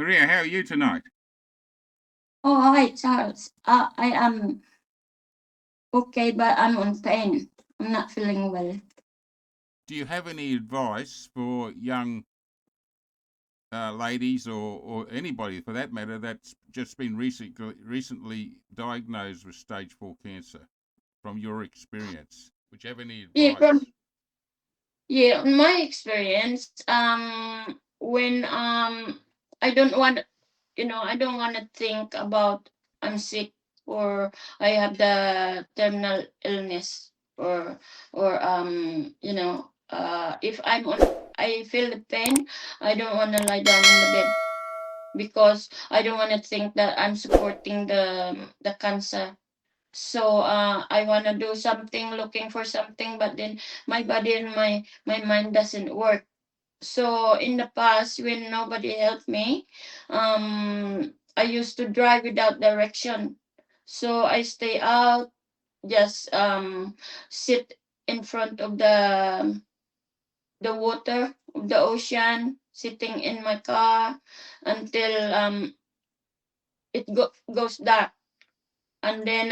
Maria, how are you tonight? Oh, hi, Charles. I am okay, but I'm on pain. I'm not feeling well. Do you have any advice for young ladies or anybody for that matter that's just been recently diagnosed with stage 4 cancer from your experience? Would you have any Yeah, advice? in my experience, when I don't want, I don't want to think about I'm sick or I have the terminal illness or if I feel the pain, I don't want to lie down in the bed because I don't want to think that I'm supporting the cancer. So I want to do something, looking for something, but then my body and my mind doesn't work. So in the past, when nobody helped me, I used to drive without direction. So I stay out, just sit in front of the water of the ocean, sitting in my car until goes dark. And then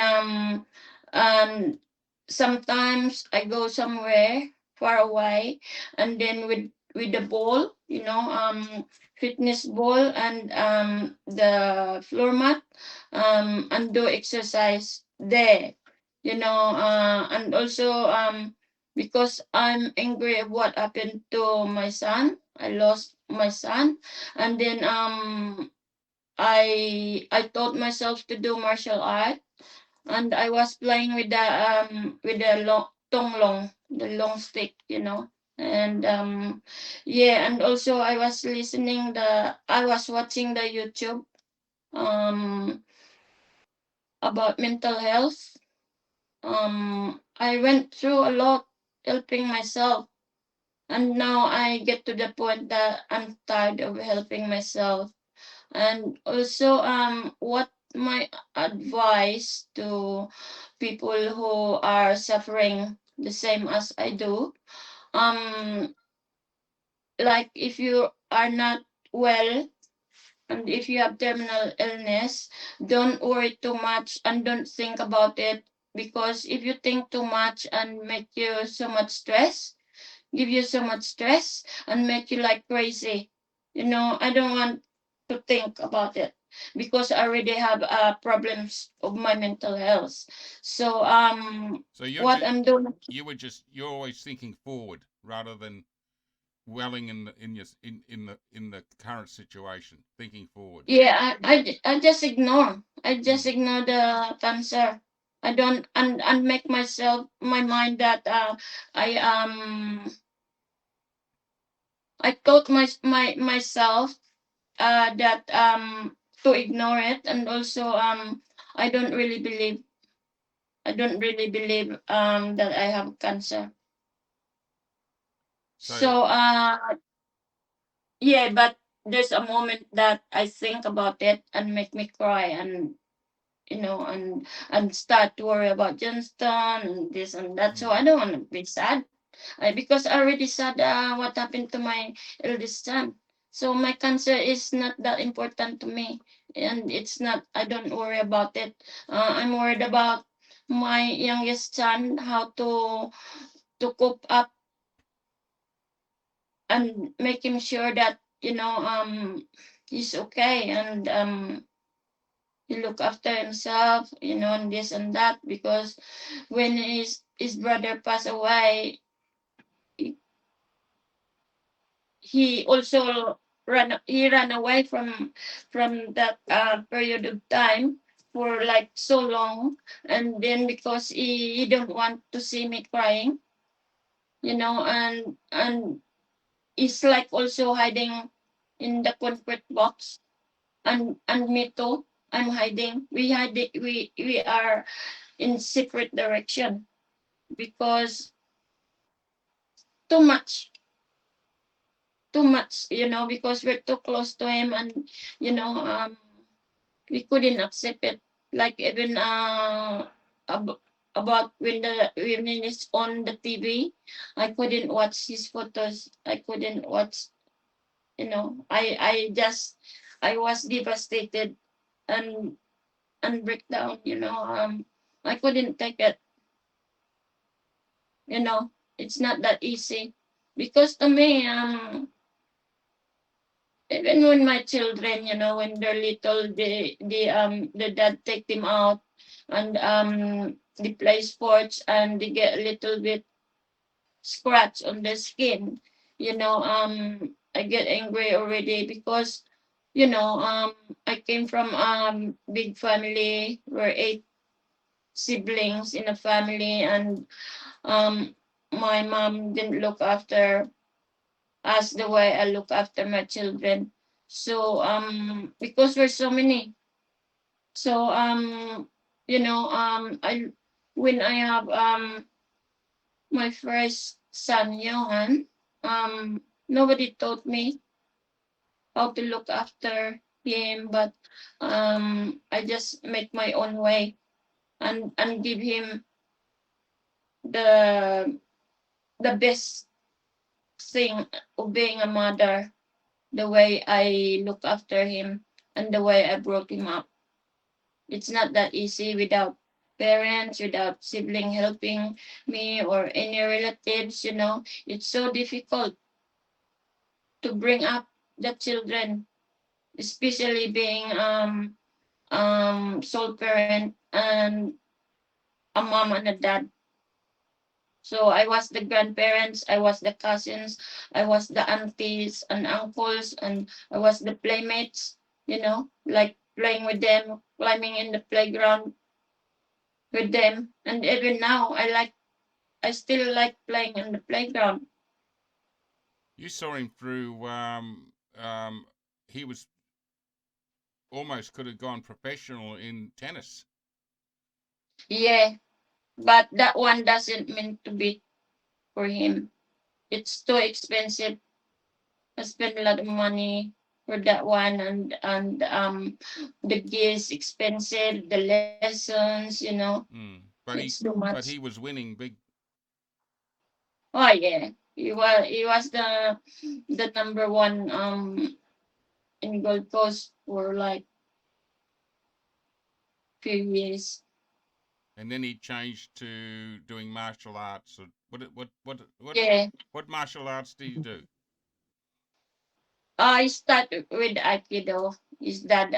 and sometimes I go somewhere far away, and then with the ball, fitness ball and the floor mat, and do exercise there, and also because I'm angry at what happened to my son. I lost my son, and then I taught myself to do martial art, and I was playing with the the long stick, and yeah, and also I was watching the YouTube um about mental health. I went through a lot helping myself, and now I get to the point that I'm tired of helping myself. And also, what my advice to people who are suffering the same as I do, um, like if you are not well and if you have terminal illness, don't worry too much and don't think about it, because if you think too much and make you so much stress, give you so much stress and make you like crazy. I don't want to think about it because I already have problems of my mental health. So So you're what just I'm doing, you're always thinking forward rather than dwelling in the current situation, thinking forward. yeah, I just ignore. I just Mm. ignore the cancer. I don't and make myself my mind that I I taught myself that to ignore it, and also I don't really believe that I have cancer. So So yeah, but there's a moment that I think about it and make me cry, and and start to worry about Johnston and this and that. So mm. I don't want to be sad, because I already said what happened to my eldest son. So my cancer is not that important to me, and it's not. I don't worry about it. I'm worried about my youngest son, how to cope up and make him sure that he's okay, and he look after himself, and this and that, because when his brother passed away, he he also ran away from that period of time for like so long, and then because he don't want to see me crying, and he's like also hiding in the concrete box, and me too. I'm hiding. We are in separate direction because too much, because we're too close to him, and you know um we couldn't accept it. Like even about when it's on the TV, I couldn't watch his photos. I couldn't watch. I just I was devastated and breakdown. I couldn't take it. It's not that easy because to me, even when my children, when they're little, the dad take them out and they play sports and they get a little bit scratch on the skin. I get angry already because I came from big family. We're 8 siblings in a family, and um my mom didn't look after us the way I look after my children. So because we're so many, so I when I have my first son Johan, nobody taught me how to look after him, but I just make my own way and give him the best thing of being a mother, the way I look after him and the way I brought him up. It's not that easy without parents, without sibling helping me or any relatives. It's so difficult to bring up the children, especially being sole parent and a mom and a dad. So I was the grandparents, I was the cousins, I was the aunties and uncles, and I was the playmates, like playing with them, climbing in the playground with them. And even now, I still like playing in the playground. You saw him through. He was almost could have gone professional in tennis. Yeah, but that one doesn't mean to be for him. It's too expensive. I spent a lot of money for that one, and the gear is expensive, the lessons, But it's too much. he was winning big. Oh yeah, he was the number one in Gold Coast for like few years. And then he changed to doing martial arts. So Yeah, what martial arts did he do? I started with Aikido. His dad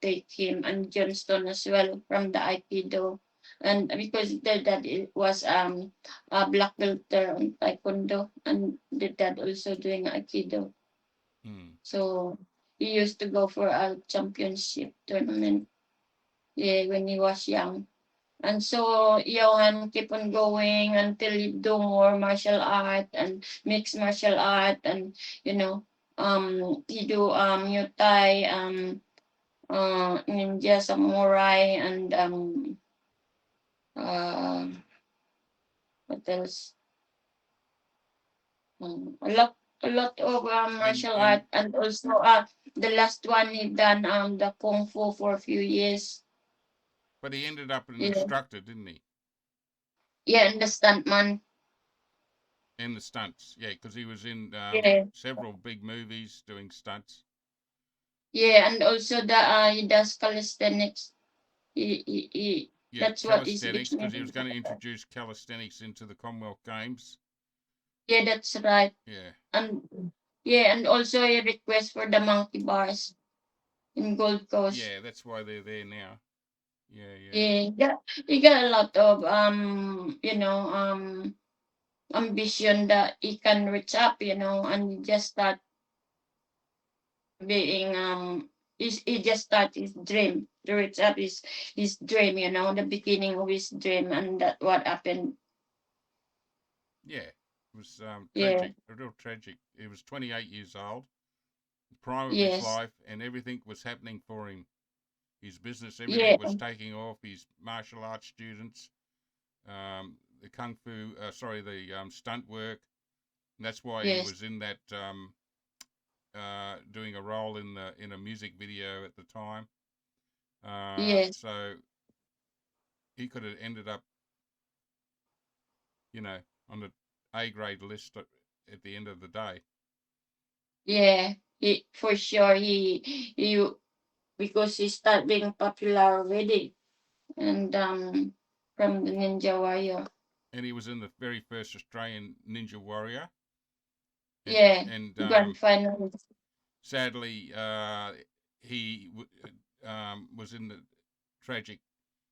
take him and Johnston as well from the Aikido, and because the dad was a black belt on Taekwondo, and the dad also doing Aikido. Hmm. So he used to go for a championship tournament, yeah, when he was young. And so Johan keep on going until he do more martial art and mixed martial art, and he do Muay Thai, ninja samurai, and uh what else? A lot of martial And art, and also the last one he done the kung fu for a few years. but he ended up an Yeah, instructor, didn't he? yeah, and the stuntman. In the stunts, yeah, because he was in Yeah, several big movies doing stunts. yeah, and also he does calisthenics. He Yeah, that's what his calisthenics, because he was name. going to introduce calisthenics into the Commonwealth Games. Yeah, that's right. Yeah, And yeah, and also a request for the monkey bars in Gold Coast. yeah, that's why they're there now. Yeah, yeah, Yeah, he got a lot of ambition that he can reach up, and just start being he just start his dream to reach up his dream, the beginning of his dream, and that what happened. yeah. It was Yeah, tragic, a real tragic. He was 28 years old, the prime of his yes, life, and everything was happening for him. His business, everything yeah, was taking off. His martial arts students, the kung fu, the stunt work. And that's why he yes, was in that doing a role in a music video at the time. yes. So he could have ended up, you know, on the A grade list at the end of the day. Yeah, he for sure he because he start being popular already, and from the Ninja Warrior. And he was in the very first Australian Ninja Warrior, and Yeah, and grand final. sadly he was in the tragic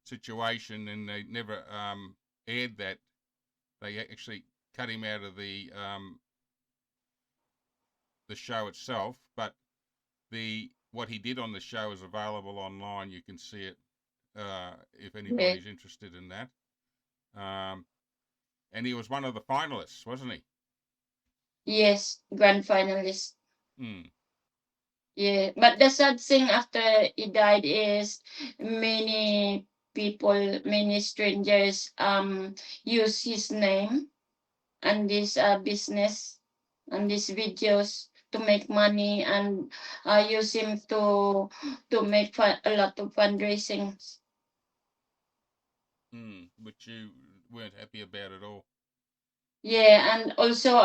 situation, and they never aired that. They actually cut him out of the show itself, but the what he did on the show is available online. You can see it if Yeah. anybody's interested in that. Um, and he was one of the finalists, wasn't he? Yes, grand finalist. Mm. Yeah, but the sad thing after he died is many people, many strangers use his name and this business and these videos to make money, and use him to make a lot of fundraising. Mm. Which you weren't happy about at all. Yeah, and also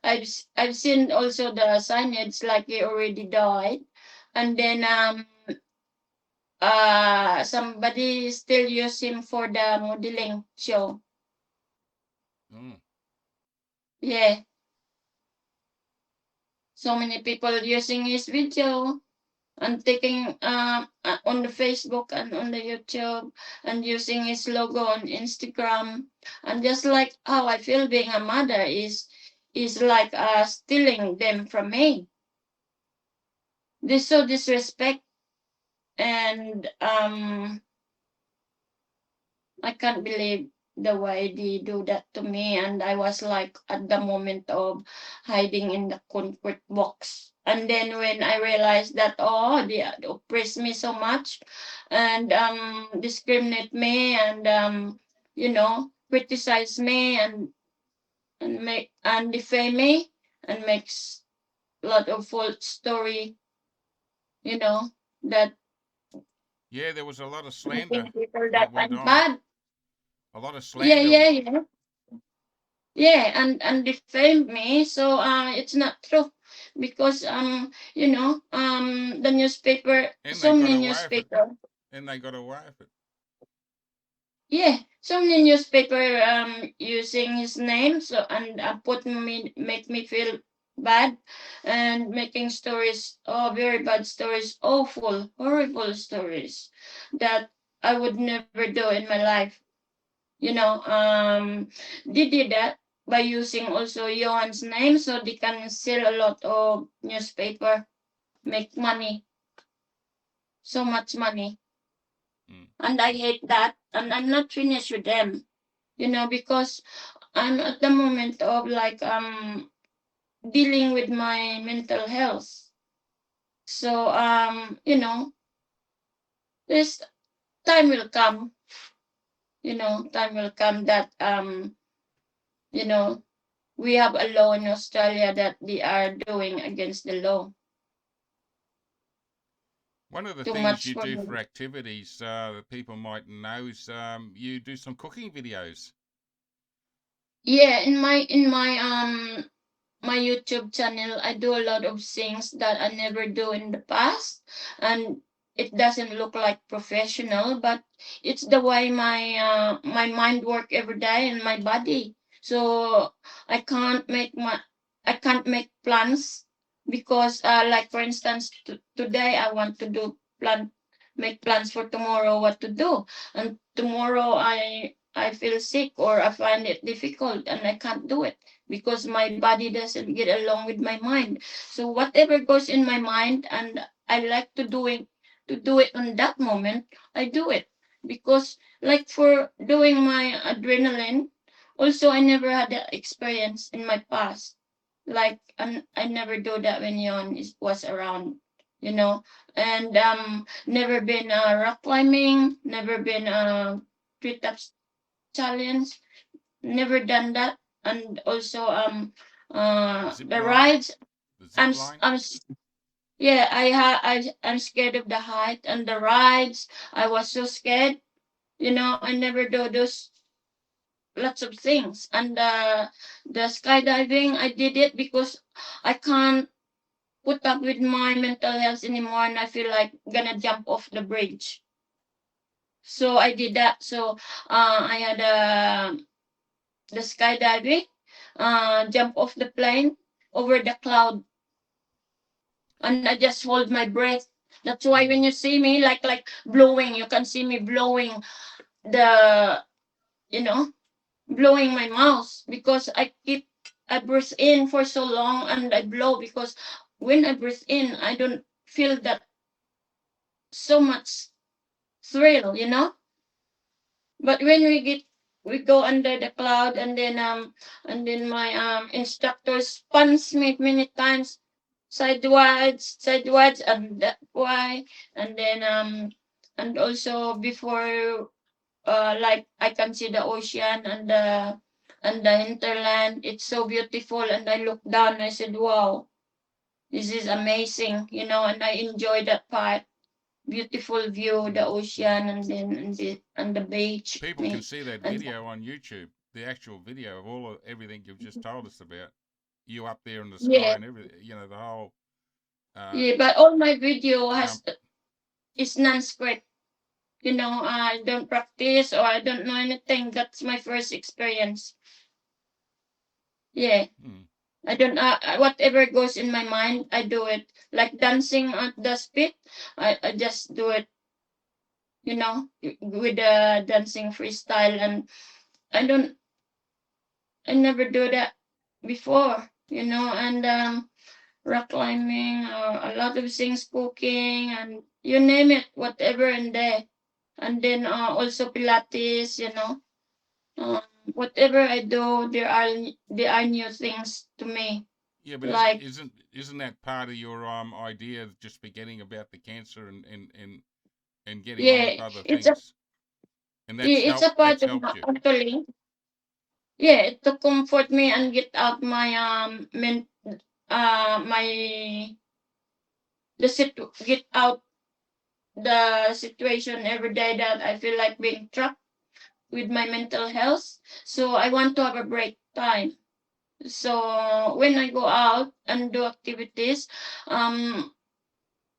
I've seen also the signage like he already died, and then somebody still use him for the modeling show. Mm. Yeah, so many people using his video and taking on the Facebook and on the YouTube, and using his logo on Instagram, and just like how I feel being a mother is like stealing them from me. This so disrespect, and I can't believe the way they do that to me. And I was like at the moment of hiding in the concrete box. And then when I realized that, oh, they oppress me so much and discriminate me, and criticize me, and make and defame me, and makes a lot of false story, you know, that Yeah, there was a lot of making slander people that that went I'm on. bad. A lot of Yeah, slander. yeah, yeah. Yeah, and defamed me, so it's not true, because the newspaper, And so they got many away with it. newspaper. And they got away with it. Yeah, so many newspaper using his name, so, and put me make me feel bad, and making stories, oh, very bad stories, awful, horrible stories that I would never do in my life. They did that by using also Johan's name, so they can sell a lot of newspaper, make money, so much money. Mm. And I hate that, and I'm not finished with them, because I'm at the moment of like dealing with my mental health. So this time will come, time will come that you know we have a law in Australia that they are doing against the law. One of the Too things much you for do for me. activities that people might know is you do some cooking videos. Yeah, in my YouTube channel, I do a lot of things that I never do in the past, and it doesn't look like professional, but it's the way my mind work every day, and my body. So I can't make my I can't make plans, because like for instance, today I want to do plan make plans for tomorrow what to do, and tomorrow I feel sick, or I find it difficult, and I can't do it because my body doesn't get along with my mind. So whatever goes in my mind, and I like to do it on that moment, I do it. Because like for doing my adrenaline, also I never had that experience in my past. Like, and I never do that when was around, you know, and never been rock climbing, never been treetops challenge, never done that. And also Zip the line, rides, the zip i'm s- line. i'm s- yeah, I'm scared of the height, and the rides I was so scared. I never do those lots of things. And the skydiving, I did it because I can't put up with my mental health anymore, and I feel like gonna jump off the bridge. So I did that. So I had the skydiving, jump off the plane over the cloud, and I just hold my breath. That's why when you see me like blowing, you can see me blowing the, you know, blowing my mouth, because I breathe in for so long and I blow, because when I breathe in, I don't feel that so much thrill, you know. But when we go under the cloud, and then my instructors punch me many times, sideways, and that way, and then and also before, like I can see the ocean and the hinterland. It's so beautiful, and I look down and I said, wow, this is amazing, you know, and I enjoy that part. Beautiful view, the ocean, and then and the beach. People can Me see that and video on YouTube, the actual video of all of everything you've just told us about. You up there in the sky yeah, and everything, the whole uh, yeah. But all my video jump. has is non-script. You know, I don't practice or I don't know anything. That's my first experience. Yeah. Hmm. I don't whatever goes in my mind, I do it. Like dancing at the spit, I just do it, you know, with the dancing freestyle, and I don't I never do that before, you know, and rock climbing, or a lot of things, cooking, and you name it, whatever in there. And then also Pilates, you know. Um, whatever I do, there are new things to me. Yeah, but Like isn't that part of your idea of just forgetting about the cancer and getting on with yeah, other it's a things? And that's it's a part that's of helped you. actually, yeah, to comfort me and get out my my get out the situation every day that I feel like being trapped with my mental health. So I want to have a break time. So when I go out and do activities, um,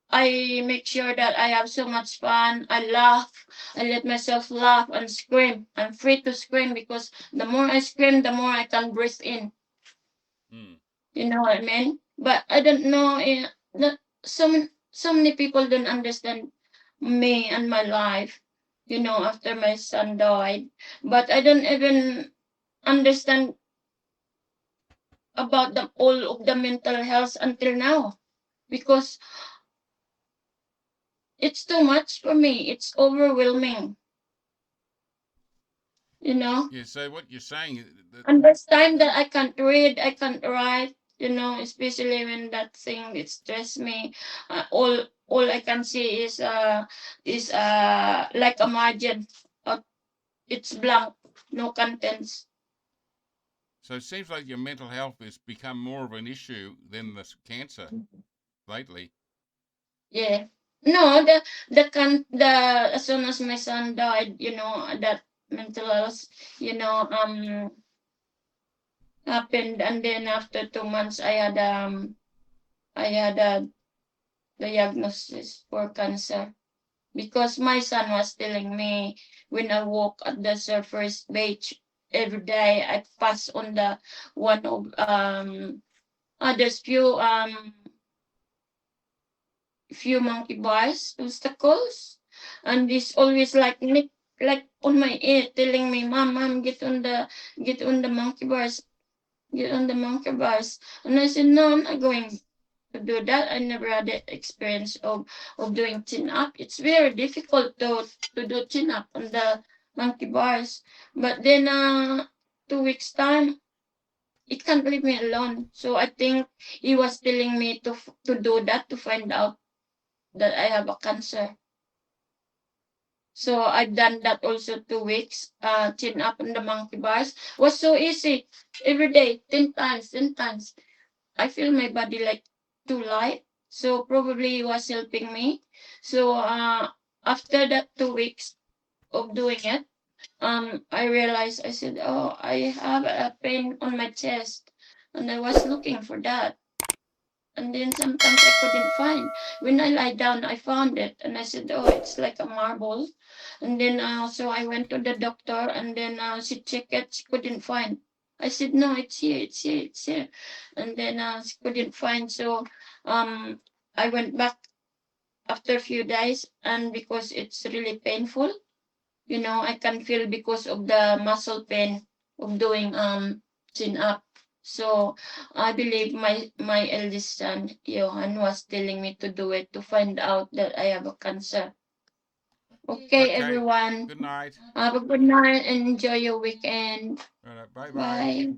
I make sure that I have so much fun. I laugh. I let myself laugh and scream. I'm free to scream, because the more I scream, the more I can breathe in. Hmm. You know what I mean? But I don't know. That so many people don't understand me and my life. You know, after my son died, but I don't even understand about the all of the mental health until now, because it's too much for me. It's overwhelming. You know, Yeah. So what you're saying that and there's time that I can't read, I can't write. You know, especially when that thing it stress me. All I can see is like a margin. Uh, it's blank, no contents. so it seems like your mental health has become more of an issue than the cancer lately. Yeah. No, the as soon as my son died, you know, that mental health, you know, happened, and then after 2 months I had a diagnosis for cancer, because my son was telling me when I walk at the surface beach every day, I pass on the one of there's few monkey bars obstacles, and this always like like on my ear telling me, mom, get on the monkey bars, get on the monkey bars. And I said, no, I'm not going to do that. I never had the experience of doing chin up. It's very difficult to do chin up on the monkey bars. But then 2 weeks time, it can't leave me alone. So I think he was telling me to do that, to find out that I have a cancer. So I've done that also 2 weeks. Chin up on the monkey bars was so easy. Every day, 10 times, 10 times. I feel my body like too light. So probably it was helping me. So after that 2 weeks of doing it, I realized, I said, oh, I have a pain on my chest, and I was looking for that. and then sometimes I couldn't find. When I lie down, I found it, and I said, "Oh, it's like a marble." And then so I went to the doctor, and then she checked it. She couldn't find. I said, "No, it's here, it's here, it's here," and then she couldn't find. So I went back after a few days, and because it's really painful, I can feel because of the muscle pain of doing chin up. So I believe my eldest son Johan was telling me to do it to find out that I have a cancer. Okay, Okay. everyone, Good night. have a good night and enjoy your weekend. All right. Bye bye. Bye.